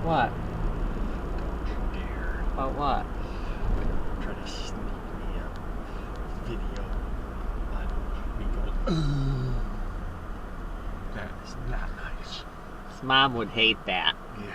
What? Don't you dare. About what? Try to sneak me a video on me going, that is not nice. His mom would hate that. Yeah.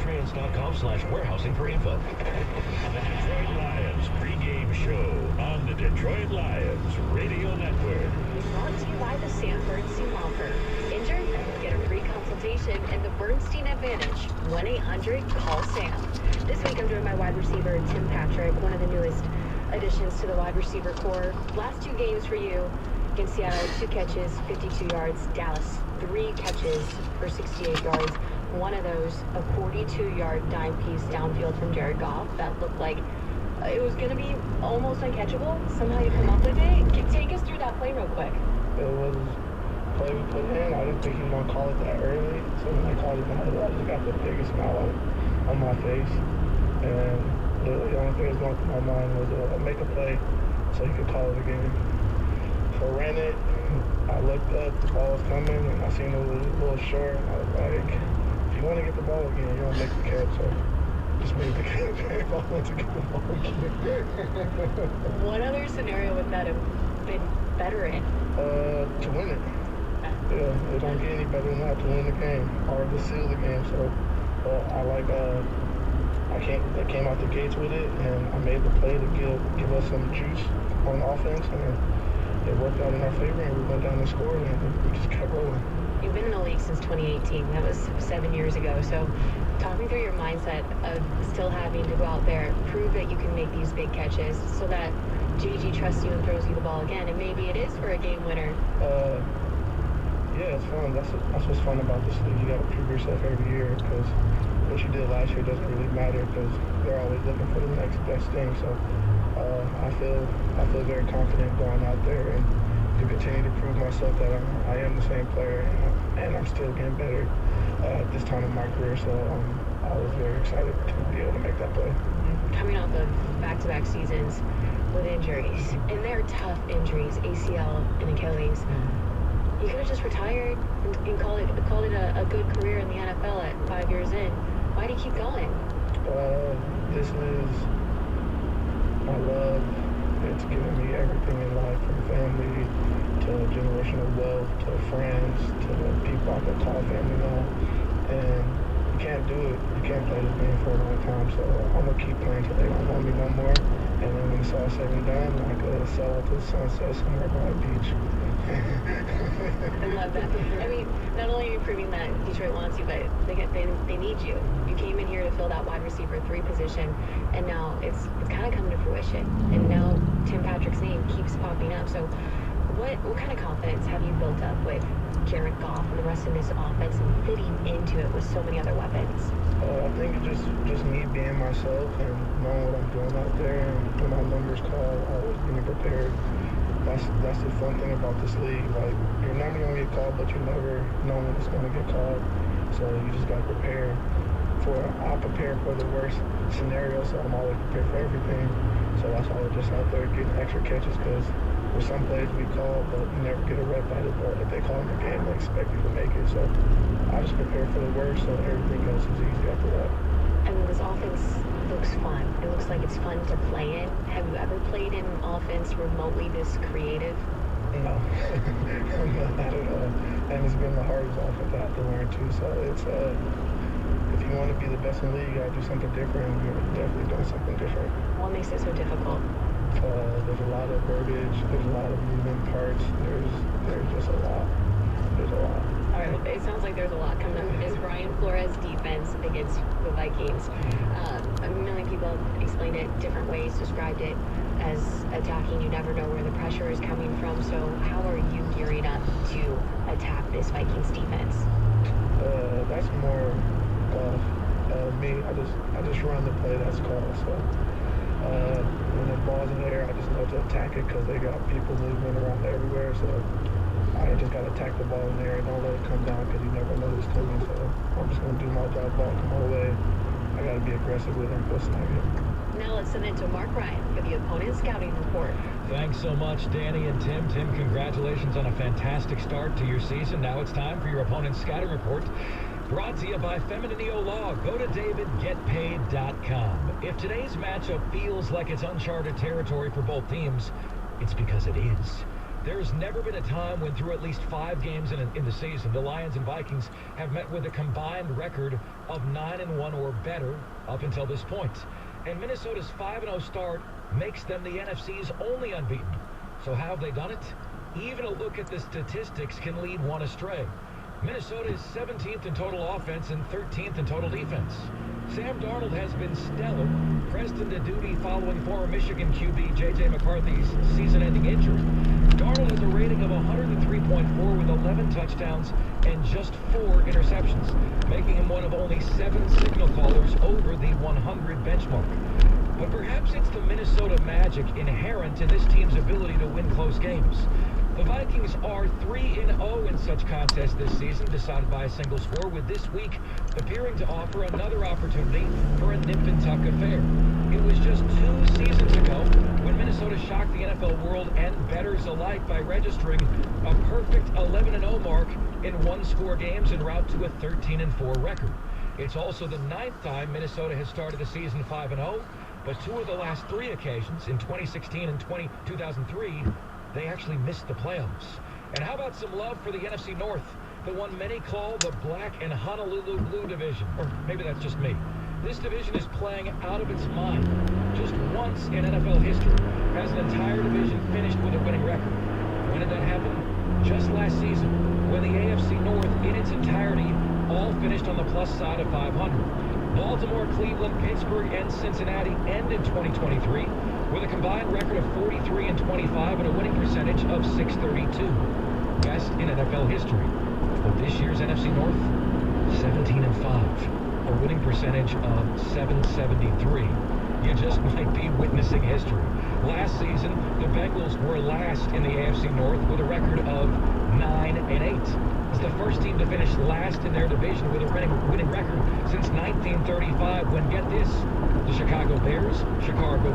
Trans.com/warehousing for info. The Detroit Lions pregame show on the Detroit Lions Radio Network. Brought to you by the Sam Bernstein Law Firm. Injured? Get a free consultation and the Bernstein Advantage. 1-800-CALL-SAM. This week I'm joined by wide receiver Tim Patrick, one of the newest additions to the wide receiver core. Last two games for you. In Seattle, 2 catches, 52 yards. Dallas, 3 catches for 68 yards. One of those, a 42-yard dime piece downfield from Jared Goff that looked like it was going to be almost uncatchable. Somehow you come up with it. Take us through that play real quick. It was play we put in. I didn't think he was going to call it that early. So when I called it that, I just got the biggest smile on my face. And the only thing that was going through my mind was make a play so he could call it a game. So I ran it. I looked up, the ball was coming, and I seen it was a little short. I was like, if you want to get the ball again, you're going to make the catch. So just made the catch if I want to get the ball again. What other scenario would that have been better in? To win it. Yeah, it don't get any better than that to win the game or to seal the game. So I came out the gates with it, and I made the play to give us some juice on offense, and it worked out in our favor, and we went down and scored, and we just kept rolling. You've been in the league since 2018. That was 7 years ago. So talk me through your mindset of still having to go out there, prove that you can make these big catches so that JG trusts you and throws you the ball again, and maybe it is for a game winner. Yeah, it's fun. That's what's fun about this league. You got to prove yourself every year, because what you did last year doesn't really matter, because they're always looking for the next best thing. So I feel very confident going out there and to continue to prove myself that I am the same player, and I'm still getting better at this time of my career. So I was very excited to be able to make that play. Coming off of back-to-back seasons with injuries, and they're tough injuries, ACL and Achilles. You could have just retired and called it a good career in the NFL at 5 years in. Why do you keep going? This is my love. It's given me everything in life, from family to generational wealth to friends to people I can call family now. And you can't do it. You can't play this game for a long time. So I'm going to keep playing till they don't want me no more. And then when it's all said and done, I could sail out to the sunset somewhere by the beach. I love that. I mean, not only are you proving that Detroit wants you, but they need you. You came in here to fill that wide receiver 3 position, and now it's kind of coming to fruition. And now Tim Patrick's name keeps popping up. So what kind of confidence have you built up with Jared Goff and the rest of this offense and fitting into it with so many other weapons? I think it's just me being myself and knowing what I'm doing out there, and when my numbers call, always being prepared. That's the fun thing about this league. Like, your number gonna get called, but you never know when it's gonna get called. So you just gotta prepare I prepare for the worst scenario, so I'm always prepared for everything. So that's why we're just out there getting extra catches, because with some plays we call, but you never get a rep at it. But if they call in the game, they expect you to make it. So I just prepare for the worst, so everything else is easy after that. And this offense looks fun. It looks like it's fun to play in. Have you ever played in offense remotely this creative? No, not at all. And it's been the hardest offense I have to learn too. So it's if you want to be the best in the league, you gotta do something different. And we're definitely doing something different. What makes it so difficult? There's a lot of verbiage. There's a lot of moving parts. There's just a lot. There's a lot. All right, well, it sounds like there's a lot coming up. Is Brian Flores' defense against the Vikings? A million people have explained it different ways, described it as attacking. You never know where the pressure is coming from. So how are you gearing up to attack this Vikings defense? That's more golf. Me, I just run the play that's called. So when the ball's in the air, I just know to attack it, because they got people moving around everywhere. So I just got to attack the ball in there and don't let it come down, because you never know who's coming. So I'm just going to do my job. Ball come my way. I got to be aggressive with him, go snag it. Now let's send it to Mark Ryan for the opponent scouting report. Thanks so much, Danny and Tim. Tim, congratulations on a fantastic start to your season. Now it's time for your opponent's scouting report. Brought to you by Feminineo Law. Go to davidgetpaid.com. If today's matchup feels like it's uncharted territory for both teams, it's because it is. There's never been a time when through at least 5 games in the season, the Lions and Vikings have met with a combined record of 9-1 or better up until this point. And Minnesota's 5-0 start makes them the NFC's only unbeaten. So how have they done it? Even a look at the statistics can lead one astray. Minnesota is 17th in total offense and 13th in total defense. Sam Darnold has been stellar, pressed into duty following former Michigan QB J.J. McCarthy's season-ending injury. Darnold has a rating of 103.4 with 11 touchdowns and just 4 interceptions, making him one of only 7 signal callers over the 100 benchmark. But perhaps it's the Minnesota magic inherent in this team's ability to win close games. The Vikings are 3-0 in such contests this season, decided by a single score, with this week appearing to offer another opportunity for a nip-and-tuck affair. It was just 2 seasons ago when Minnesota shocked the NFL world and bettors alike by registering a perfect 11-0 mark in one-score games en route to a 13-4 record. It's also the 9th time Minnesota has started a season 5-0, but 2 of the last 3 occasions, in 2016 and 2003, they actually missed the playoffs. And how about some love for the NFC North, the one many call the Black and Honolulu Blue division? Or maybe that's just me. This division is playing out of its mind. Just once in NFL history has an entire division finished with a winning record. When did that happen? Just last season, when the AFC North in its entirety all finished on the plus side of 500. Baltimore, Cleveland, Pittsburgh, and Cincinnati ended 2023 with a combined record of 43-25 and a winning percentage of .632. Best in NFL history. But this year's NFC North, 17-5, a winning percentage of .773. You just might be witnessing history. Last season, the Bengals were last in the AFC North with a record of 9-8. It's the first team to finish last in their division with a winning record since 1935, when, get this, the Chicago Bears, Chicago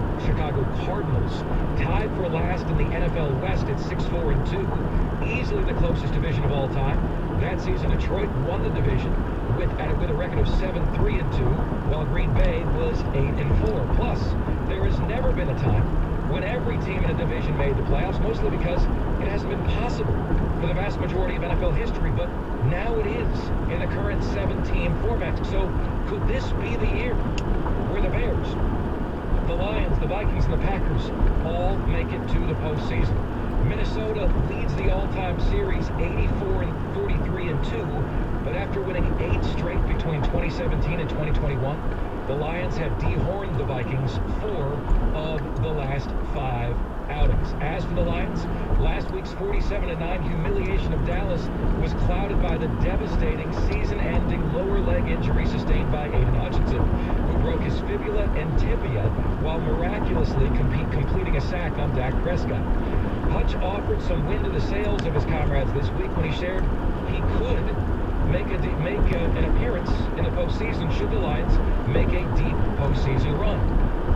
Cardinals tied for last in the NFL West at 6-4-2, easily the closest division of all time. That season, Detroit won the division with a record of 7-3-2, while Green Bay was 8-4. Plus, there has never been a time when every team in a division made the playoffs, mostly because it hasn't been possible for the vast majority of NFL history, but now it is in the current 7-team format. So could this be the year where the Bears, the Lions, the Vikings, and the Packers all make it to the postseason? Minnesota leads the all-time series 84-43-2, but after winning 8 straight between 2017 and 2021, the Lions have dehorned the Vikings 4 of the last 5 outings. As for the Lions, last week's 47-9 humiliation of Dallas was clouded by the devastating season-ending lower leg injury sustained by Aiden Hutchinson, who broke his fibula and tibia while miraculously completing a sack on Dak Prescott. Hutch offered some wind to the sails of his comrades this week when he shared he could make an appearance in the postseason should the Lions make a deep postseason run.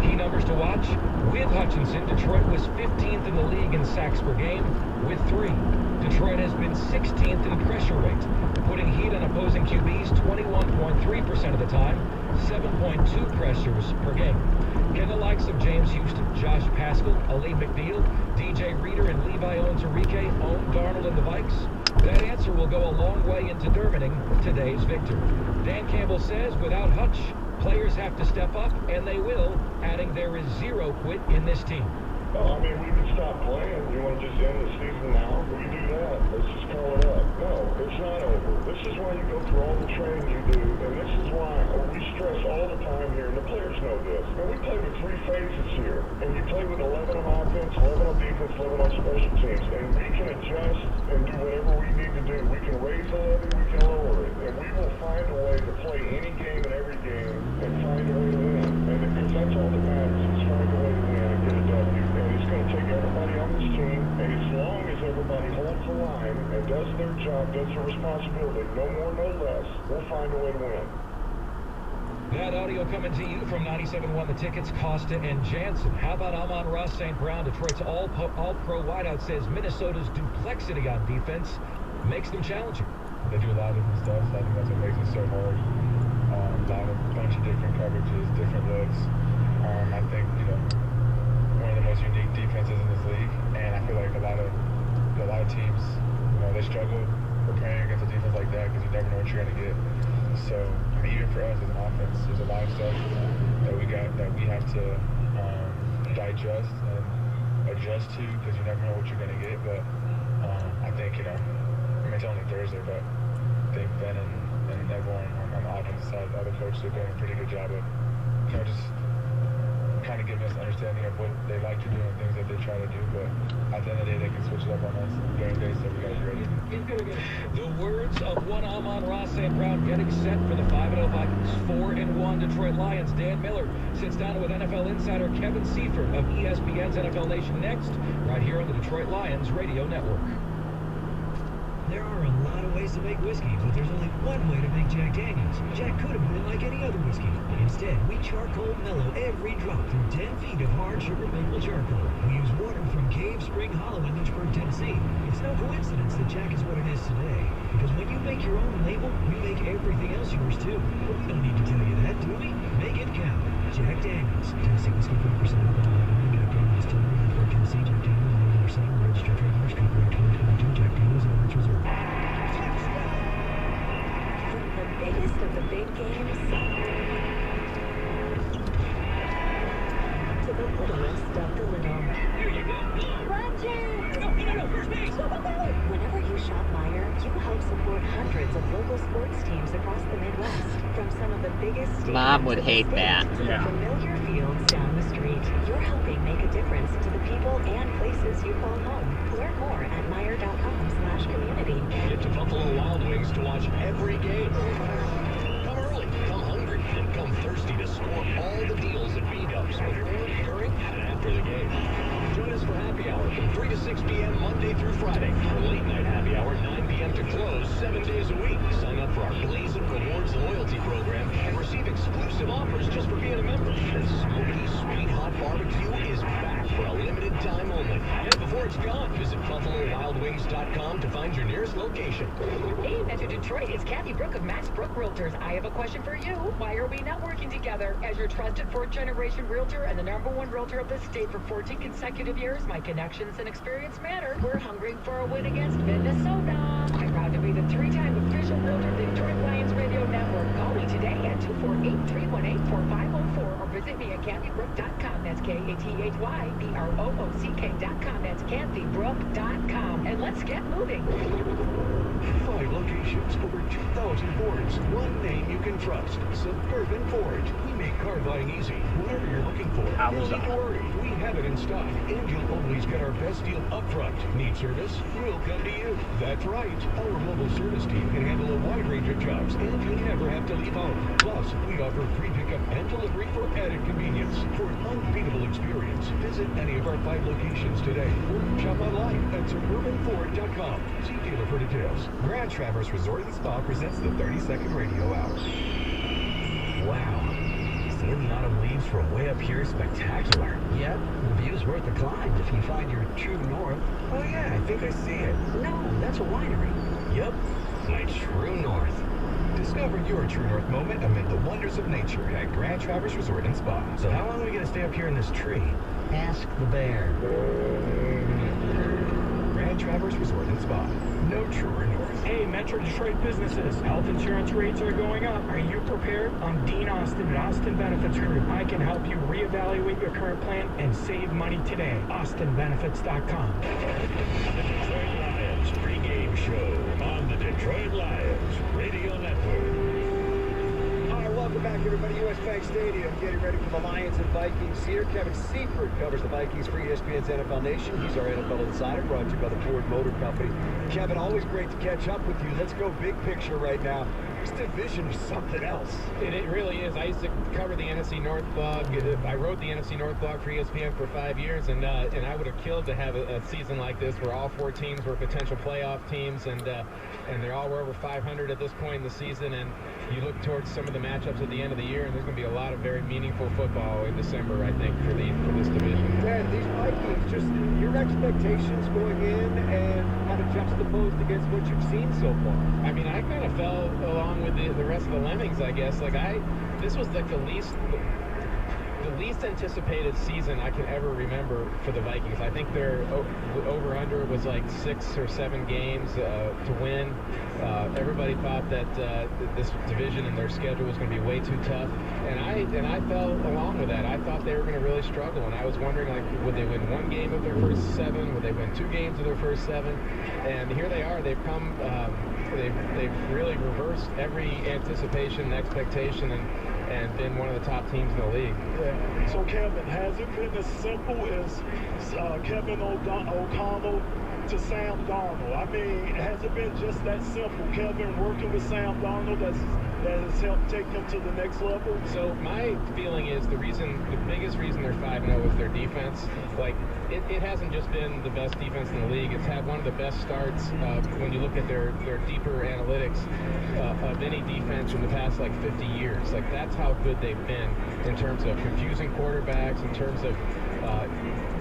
Key numbers to watch. With Hutchinson, Detroit was 15th in the league in sacks per game with 3. Detroit has been 16th in pressure rate, putting heat on opposing QBs 21.3% of the time, 7.2 pressures per game. Can the likes of James Houston, Josh Paschal, Ali McNeil, DJ Reader, and Levi Owens-Enrique own Darnold and the Vikes? That answer will go a long way in determining today's victor. Dan Campbell says without Hutch, players have to step up, and they will, adding there is 0 quit in this team. Well, I mean, we can stop playing. You want to just end the season now? We can do that. Let's just call it up. No, it's not over. This is why you go through all the training you do, and this is why we stress all the time here, and the players know this. And we play with 3 phases here, and you play with 11 on offense, 11 on defense, 11 on special teams, and we can adjust and do whatever we need to do. We can raise 11, we can lower it, and we will find a way to play any game and every game and find a way to win. And because that's all that matters, is find a way to win and get a W. It's going to take everybody on this team, and as long as everybody holds the line and does their job, does their responsibility, no more, no less, we'll find a way to win. That audio coming to you from 97.1 The Tickets, Costa and Jansen. How about Amon-Ra St. Brown, Detroit's all-pro wideout, says Minnesota's duplexity on defense makes them challenging. They do a lot of different stuff, so I think that's what makes it so hard. A bunch of different coverages, different looks. I think, one of the most unique defenses in this league, and I feel like a lot of teams, they struggle preparing against a defense like that because you never know what you're going to get. So, I mean, even for us as an offense, there's a lot of stuff that we have to digest and adjust to because you never know what you're going to get. But I think, it's only Thursday, but I think Ben and everyone on the offensive side, the other coaches are doing a pretty good job of, just kind of giving us an understanding of what they like to do and things that they try to do, but at the end of the day, they can switch it up on us game day, so we got to be ready. The words of one Amon-Ra St. Brown getting set for the 5-0 Vikings, 4-1 Detroit Lions. Dan Miller sits down with NFL insider Kevin Seifert of ESPN's NFL Nation next, right here on the Detroit Lions Radio Network. There are a lot of ways to make whiskey, but there's only one way to make Jack Daniels. Jack could have been like any other whiskey. Instead, we charcoal mellow every drop through 10 feet of hard sugar maple charcoal. We use water from Cave Spring Hollow in Lynchburg, Tennessee. It's no coincidence that Jack is what it is today, because when you make your own label, we make everything else yours too. But we don't need to tell you that, do we? Make it count. Jack Daniels. Tennessee whiskey 4% alcohol. Jack Daniels Distillery, Lynchburg, Tennessee. Jack Daniels, all same registered trademarks, copyright 2022. Jack Daniels, all rights reserved. From the biggest of the big games to the littlest of the little. Here you go. Roger! No, first base. Whenever you shop Meijer, you help support hundreds of local sports teams across the Midwest. From some of the biggest stadiums Mom would in the hate state that. to the familiar fields down the street, you're helping make a difference to the people and places you call home. Learn more at Meijer.com/community. Get to Buffalo Wild Wings to watch every game. Come early, come hungry, and come thirsty to score all the deals at B-Dubs before, during, and after the game. Join us for happy hour from 3 to 6 p.m. Monday through Friday. Our late night happy hour, 9 p.m. to close, 7 days a week. Sign up for our Blaze and Rewards loyalty program and receive exclusive offers just for being a member. And smoky, sweet, hot barbecue is back for a limited time only. And before it's gone, visit BuffaloWildWings.com to find your nearest location. Hey, Metro Detroit, it's Kathy Brook of Max Brook Realtors. I have a question for you. Why are we not working together? As your trusted fourth-generation realtor and the #1 realtor of the state for 14 consecutive years, my connections and experience matter. We're hungry for a win against Minnesota. I'm proud to be the 3-time official realtor of the Detroit Lions Radio Network. Call me today at 248-318-4504 or visit me at kathybrook.com. That's KATHYBROOCK.com. That's kathybrook.com. And let's get moving. 5 locations, over 2,000 Fords. One name you can trust. Suburban Ford. We make car buying easy. Whatever you're looking for, no need to worry. We have it in stock, and you'll always get our best deal up front. Need service? We'll come to you. That's right. Our mobile service team can handle a wide range of jobs, and you'll never have to leave home. Plus, we offer free pickup pickup and delivery for added convenience. For an unbeatable experience, visit any of our 5 locations today or shop online at suburbanford.com. See dealer for details. Grand Traverse Resort and Spa presents the 30-second radio hour. Wow. Seeing the autumn leaves from way up here is spectacular. Yep, the view's worth the climb if you find your true north. Oh yeah, I think I see it. No, that's a winery. Yep, my true north. Discover your true north moment amid the wonders of nature at Grand Traverse Resort and Spa. So how long are we going to stay up here in this tree? Ask the bear. Grand Traverse Resort and Spa. No truer north. Hey, Metro Detroit businesses. Health insurance rates are going up. Are you prepared? I'm Dean Austin at Austin Benefits Group. I can help you reevaluate your current plan and save money today. AustinBenefits.com. The Detroit Lions pregame show on the Detroit Lions Radio Network. All right, welcome back, everybody. U.S. Bank Stadium, getting ready for the Lions and Vikings here. Kevin Seifert covers the Vikings for ESPN's NFL Nation. He's our NFL insider, brought to you by the Ford Motor Company. Kevin, always great to catch up with you. Let's go big picture right now. This division is something else. It really is. I used to cover the NFC North blog. I wrote the NFC North blog for ESPN for 5 years, and I would have killed to have a season like this where all 4 teams were potential playoff teams, and they all were over 500 at this point in the season. And you look towards some of the matchups at the end of the year, and there's going to be a lot of very meaningful football in December, I think, for this division. Dad, these Vikings, just your expectations going in and kind of juxtaposed against what you've seen so far. I mean, I kind of fell along with the rest of the Lemmings, I guess. This was like the least anticipated season I can ever remember for the Vikings. I think their over-under was like 6 or 7 games to win. Everybody thought that this division and their schedule was going to be way too tough, and I fell along with that. I thought they were going to really struggle, and I was wondering, like, would they win 1 game of their first 7? Would they win 2 games of their first 7? And here they are. They've come. They've really reversed every anticipation and expectation, and been one of the top teams in the league. Yeah. So, Kevin, has it been as simple as Kevin O'Connell to Sam Darnold? I mean, has it been just that simple? Kevin working with Sam Darnold that has helped take them to the next level? So my feeling is the biggest reason they're 5-0 is their defense. Like, it hasn't just been the best defense in the league. It's had one of the best starts when you look at their deeper analytics of any defense in the past, like, 50 years. Like, that's how good they've been in terms of confusing quarterbacks, in terms of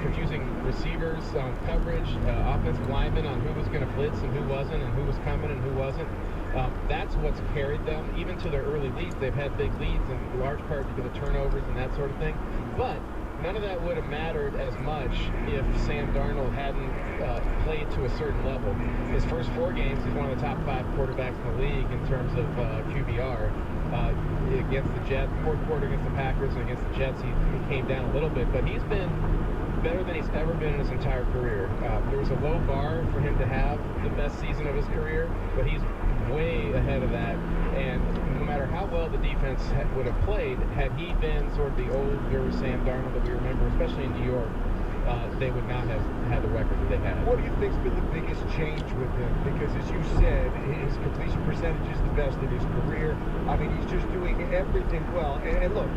confusing receivers on coverage, offensive linemen on who was going to blitz and who wasn't, and who was coming and who wasn't. That's what's carried them, even to their early leads. They've had big leads in large part because of turnovers and that sort of thing. But none of that would have mattered as much if Sam Darnold hadn't played to a certain level. His first 4 games, he's one of the top 5 quarterbacks in the league in terms of QBR. Against the Jets, 4th quarter against the Packers, and against the Jets, he came down a little bit. But he's been better than he's ever been in his entire career. There was a low bar for him to have the best season of his career, but he's way ahead of that. And no matter how well the defense would have played, had he been sort of the older Sam Darnold that we remember, especially in New York, they would not have had the record that they had. What do you think's been the biggest change with him? Because, as you said, his completion percentage is the best in his career. I mean, he's just doing everything well. And look,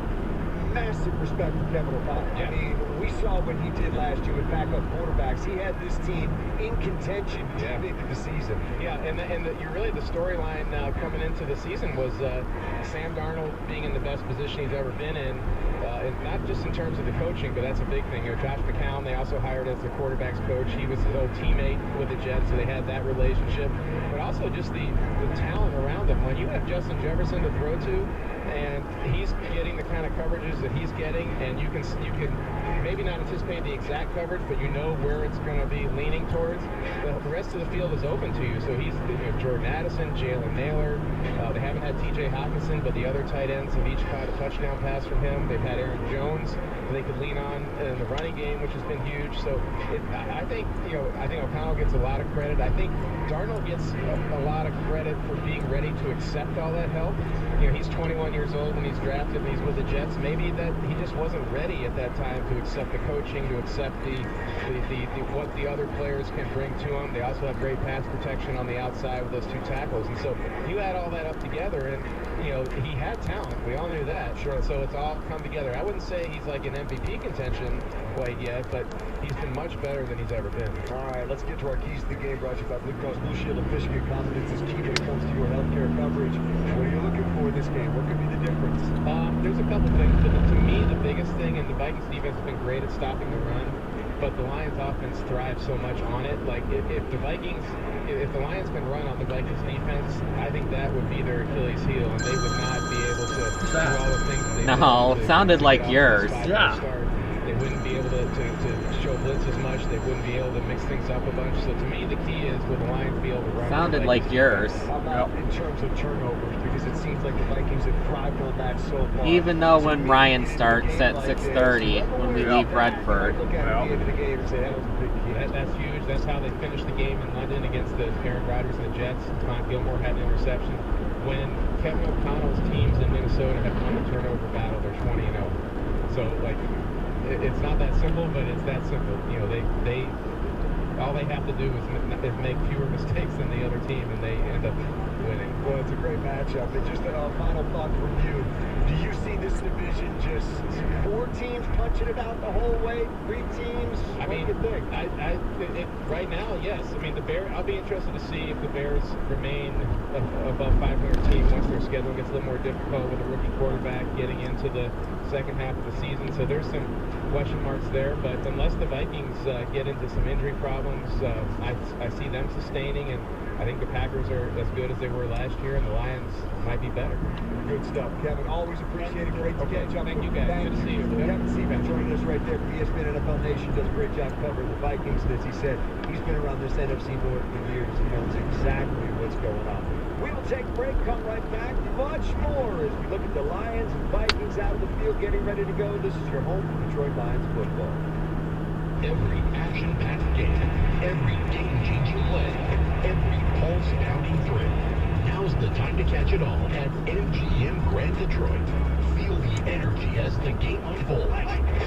massive respect for Kevin O'Connell. Yeah. I mean, we saw what he did last year with backup quarterbacks. He had this team in contention deep into the season. Yeah, and the storyline coming into the season was Sam Darnold being in the best position he's ever been in, and not just in terms of the coaching, but that's a big thing. You know, Josh McCown, they also hired as the quarterback's coach. He was his old teammate with the Jets, so they had that relationship. But also just the talent around them. When you have Justin Jefferson to throw to, and he's getting the kind of coverages that he's getting, and you can maybe not anticipate the exact coverage, but you know where it's going to be leaning towards. The rest of the field is open to you. So he's Jordan Addison, Jalen Naylor. They haven't had T.J. Hawkinson, but the other tight ends have each caught a touchdown pass from him. They've had Aaron Jones that they could lean on in the running game, which has been huge. So I think O'Connell gets a lot of credit. I think Darnold gets a lot of credit for being ready to accept all that help. You know, he's 21 years old when he's drafted and he's with the Jets. Maybe that he just wasn't ready at that time to accept the coaching, to accept what the other players can bring to him. They also have great pass protection on the outside with those 2 tackles. And so you add all that up together, and you know he had talent. We all knew that. Sure. So it's all come together. I wouldn't say he's like an MVP contention quite yet, but he's been much better than he's ever been. All right, let's get to our keys to the game. Brought to you by Blue Cross Blue Shield of Michigan. Confidence is key when it comes to your healthcare coverage. What are you looking for in this game? What could be the difference? There's a couple things. To me, the biggest thing, and the Vikings defense has been great at stopping the run, but the Lions offense thrives so much on it. Like if the Lions can run on the Vikings defense, I think that would be their Achilles heel, and they would not be able to do all the things they No, did. it sounded like yours. Yeah. They wouldn't be able to show blitz as much. They wouldn't be able to mix things up a bunch. So to me, the key is will the Lions be able to run? Sounded like yours. How about in terms of turnovers? Because it seems like the Vikings have thrived on that so far. Even though when Ryan starts at 6:30, when we leave Redford. Look at the end of the game and say that was a big key. That's huge. That's how they finished the game in London against the Aaron Rodgers and the Jets. Con Gilmore had an interception. When Kevin O'Connell's teams in Minnesota have won the turnover battle, they're 20-0. So like, it's not that simple, but it's that simple. You know, they all they have to do is make fewer mistakes than the other team, and they end up winning. Well, it's a great matchup. And just a final thought from you. Do you see this division just 4 teams punching it out the whole way? 3 teams? What do you think? Right now, yes. I mean, the Bears. I'll be interested to see if the Bears remain above 500 team once their schedule gets a little more difficult with a rookie quarterback getting into the second half of the season. So there's some question marks there. But unless the Vikings get into some injury problems, I see them sustaining, and I think the Packers are as good as they were last year, and the Lions might be better. Good stuff, Kevin. Always appreciate it. Great to catch up. Thank you guys. Good to see you. Kevin Seaman joining us right there from ESPN NFL Nation. Does a great job covering the Vikings. As he said, he's been around this NFC North for years. He knows exactly what's going on. We will take a break, come right back. Much more as we look at the Lions and Vikings out of the field, getting ready to go. This is your home for Detroit Lions football. Every action-packed game, every game-changing play, every pulse-pounding thrill. Now's the time to catch it all at MGM Grand Detroit. Feel the energy as the game unfolds.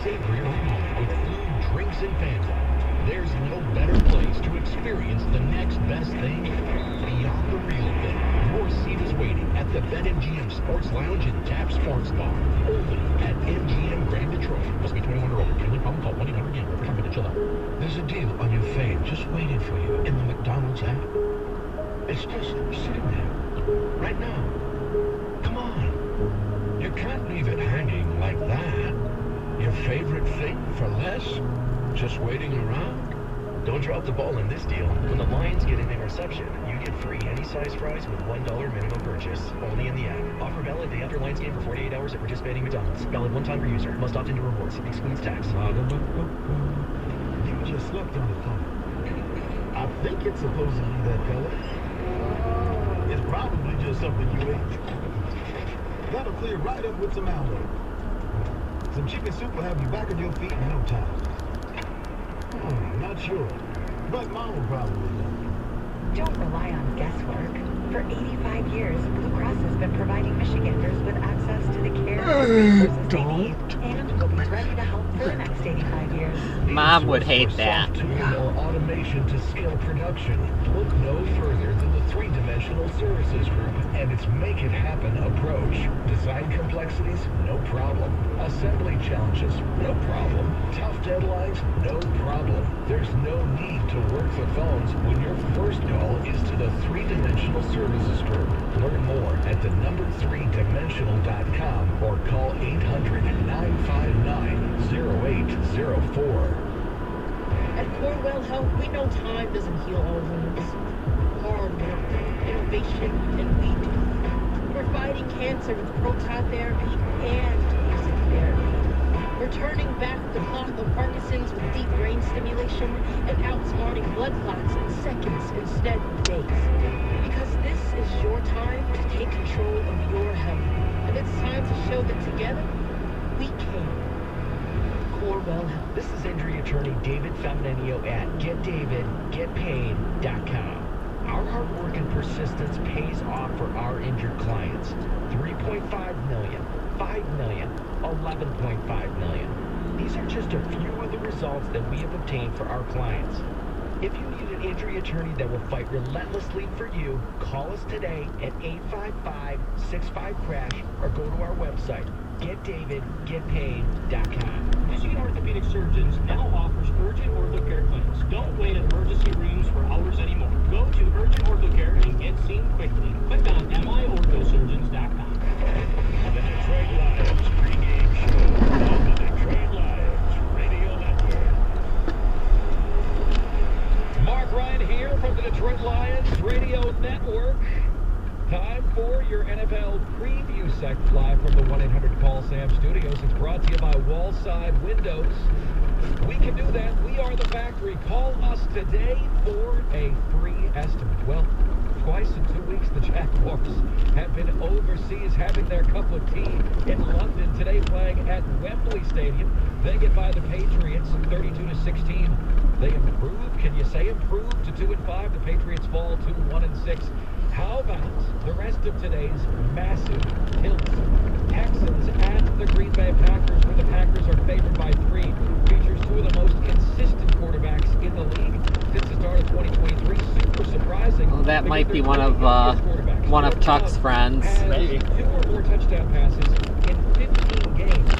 Savor your moment with food, drinks, and fans. There's no better place to experience the next best thing beyond the real thing. Your seat is waiting at the BetMGM Sports Lounge and Tap Sports Bar. Only at MGM Grand Detroit. Must be 21 or older. Gambling problem? Call 1-800-GAMBLER for confidential help. There's a deal on your phone just waiting for you in the McDonald's app. It's just sitting there. Right now. Come on. You can't leave it hanging like that. Your favorite thing for less? Just waiting around? Don't drop the ball in this deal. When the Lions get an interception, you get free any size fries with $1 minimum purchase. Only in the app. Offer valid day after Lions game for 48 hours at participating McDonald's. Valid one time per user. Must opt into rewards. Excludes tax. You just slept on the phone. I think it's supposed to be that color. It's probably just something you ate. That'll clear right up with some aloe. Some chicken soup will have you back on your feet in no time. Not sure, but Mom will probably know. Don't rely on guesswork. For 85 years, Blue Cross has been providing Michiganders with access to the care and resources they need, and will be ready to help for the next 85 years. Mom would hate that. Or automation to scale production. Look no further than the Three-Dimensional Services Group and its Make It Happen approach. Design complexities? No problem. Assembly challenges? No problem. Tough deadlines? No problem. There's no need to work the phones when your first call is to the Three-Dimensional Services Group. Learn more at the number 3dimensional.com or call 800-959-0804. At Corewell Health, we know time doesn't heal all wounds. Hard work, innovation, and we do. We're fighting cancer with proton therapy and music therapy. We're turning back the clock of Parkinson's with deep brain stimulation and outsmarting blood clots in seconds instead of days. Because this is your time to take control of your health. And it's time to show that together, we can. Corewell Health. This is injury attorney David Femmenio at GetDavidGetPaid.com. Our hard work and persistence pays off for our injured clients. 3.5 million, 5 million, 11.5 million. These are just a few of the results that we have obtained for our clients. If you need an injury attorney that will fight relentlessly for you, call us today at 855-65-CRASH or go to our website, getdavidgetpaid.com. Michigan Orthopedic Surgeons now offers urgent ortho care clinics. Don't wait in emergency rooms for hours anymore. Go to Urgent Ortho Care and get seen quickly. Click on miorthosurgeons.com. The Detroit Lions pregame show on the Detroit Lions Radio Network. Mark Ryan here from the Detroit Lions Radio Network. Time for your NFL preview segment live from the 1-800-CALL-SAM studios. It's brought to you by Wallside Windows. We can do that. We are the factory. Call us today for a free estimate. Well, twice in 2 weeks, the Jaguars have been overseas having their cup of tea in London. Today playing at Wembley Stadium. They get by the Patriots 32-16. They improved. Can you say improved to 2-5? The Patriots fall to 1-6. How about the rest of today's massive tilt? Texans at the Green Bay Packers, where the Packers are favored by 3. Features 2 of the most consistent quarterbacks in the league since the start of 2023. Super surprising. Well, that might be one of Chuck's friends. Maybe 2 or more touchdown passes in 15 games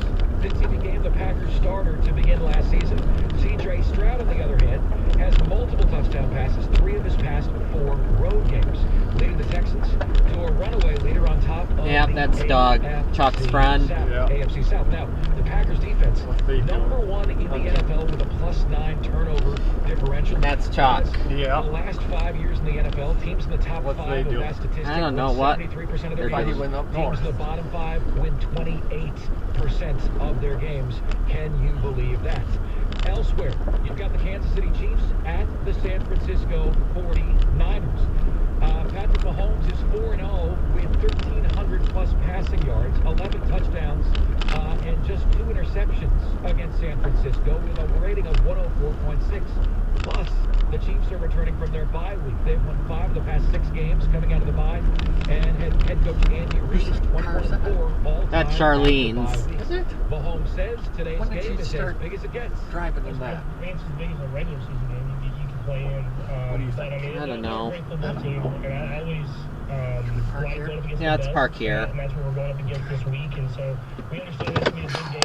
since he became the Packers starter to begin last season. C.J. Stroud, on the other hand, has multiple touchdown passes, 3 of his past 4 road games, leading the Texans to a runaway leader on top of that's Doug, Chuck's friend. AFC South. Now, the Packers defense, number 1 in the NFL with a +9 turnover differential. That's Chuck. The last 5 years in the NFL, teams in the top 5 of that statistic I don't know what. 73% of their games. Went up Teams in the bottom 5 win 28% of their games. Can you believe that? Elsewhere, you've got the Kansas City Chiefs at the San Francisco 49ers. Patrick Mahomes is 4-0 with 1,300+ passing yards, 11 touchdowns, and just 2 interceptions against San Francisco with a rating of 104.6. Plus, the Chiefs are returning from their bye week. They've won 5 of the past 6 games coming out of the bye, and head coach Andy Reid is 21-4 all time. That's Charlene's. Is it? Mahomes says today's game is as big as it gets. Driving in that. Game's as big as a regular season game. You can play in. What do you think? I mean, I don't know. Team, and I always like going up against Yeah, the it's best, park here. And that's what we're going up against this week. And so we understand this to be a big game.